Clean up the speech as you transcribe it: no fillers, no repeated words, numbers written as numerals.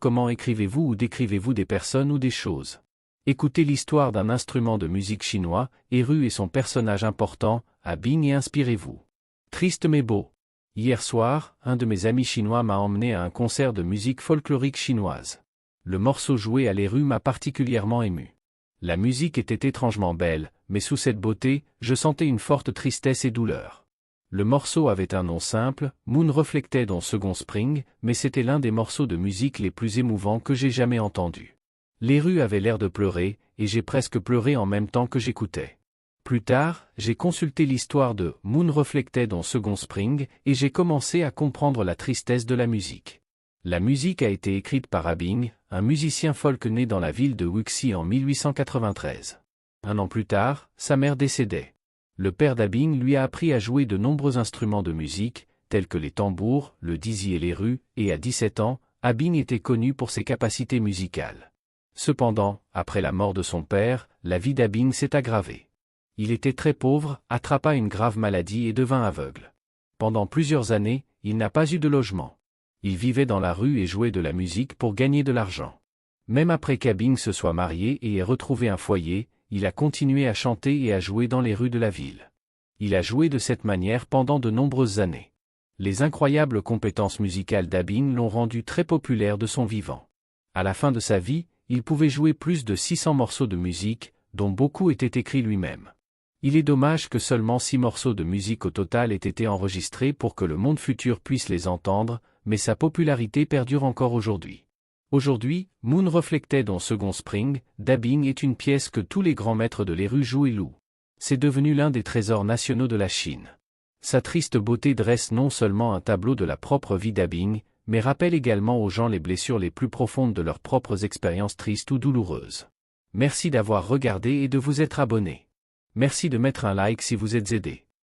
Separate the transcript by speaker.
Speaker 1: comment écrivez-vous ou décrivez-vous des personnes ou des choses? Écoutez l'histoire d'un instrument de musique chinois, Eru et son personnage important, Abing, et inspirez-vous. Triste mais beau. Hier soir, un de mes amis chinois m'a emmené à un concert de musique folklorique chinoise. Le morceau joué à l'Eru m'a particulièrement ému. La musique était étrangement belle, mais sous cette beauté, je sentais une forte tristesse et douleur. Le morceau avait un nom simple, Moon Reflected on Second Spring, mais c'était l'un des morceaux de musique les plus émouvants que j'ai jamais entendus. L'Eru avait l'air de pleurer, et j'ai presque pleuré en même temps que j'écoutais. Plus tard, j'ai consulté l'histoire de Moon Reflected on Second Spring, et j'ai commencé à comprendre la tristesse de la musique. La musique a été écrite par Abing, un musicien folk né dans la ville de Wuxi en 1893. Un an plus tard, sa mère décédait. Le père d'Abing lui a appris à jouer de nombreux instruments de musique, tels que les tambours, le dizi et l'Eru, et à 17 ans, Abing était connu pour ses capacités musicales. Cependant, après la mort de son père, la vie d'Abing s'est aggravée. Il était très pauvre, attrapa une grave maladie et devint aveugle. Pendant plusieurs années, il n'a pas eu de logement. Il vivait dans la rue et jouait de la musique pour gagner de l'argent. Même après qu'Abing se soit marié et ait retrouvé un foyer, il a continué à chanter et à jouer dans les rues de la ville. Il a joué de cette manière pendant de nombreuses années. Les incroyables compétences musicales d'Abing l'ont rendu très populaire de son vivant. À la fin de sa vie, il pouvait jouer plus de 600 morceaux de musique, dont beaucoup étaient écrits lui-même. Il est dommage que seulement 6 morceaux de musique au total aient été enregistrés pour que le monde futur puisse les entendre, mais sa popularité perdure encore aujourd'hui. Aujourd'hui, Moon Reflected on Second Spring, d'Abing est une pièce que tous les grands maîtres de l'Eru jouent et louent. C'est devenu l'un des trésors nationaux de la Chine. Sa triste beauté dresse non seulement un tableau de la propre vie d'Abing, mais rappelle également aux gens les blessures les plus profondes de leurs propres expériences tristes ou douloureuses. Merci d'avoir regardé et de vous être abonné. Merci de mettre un like si vous êtes aidé.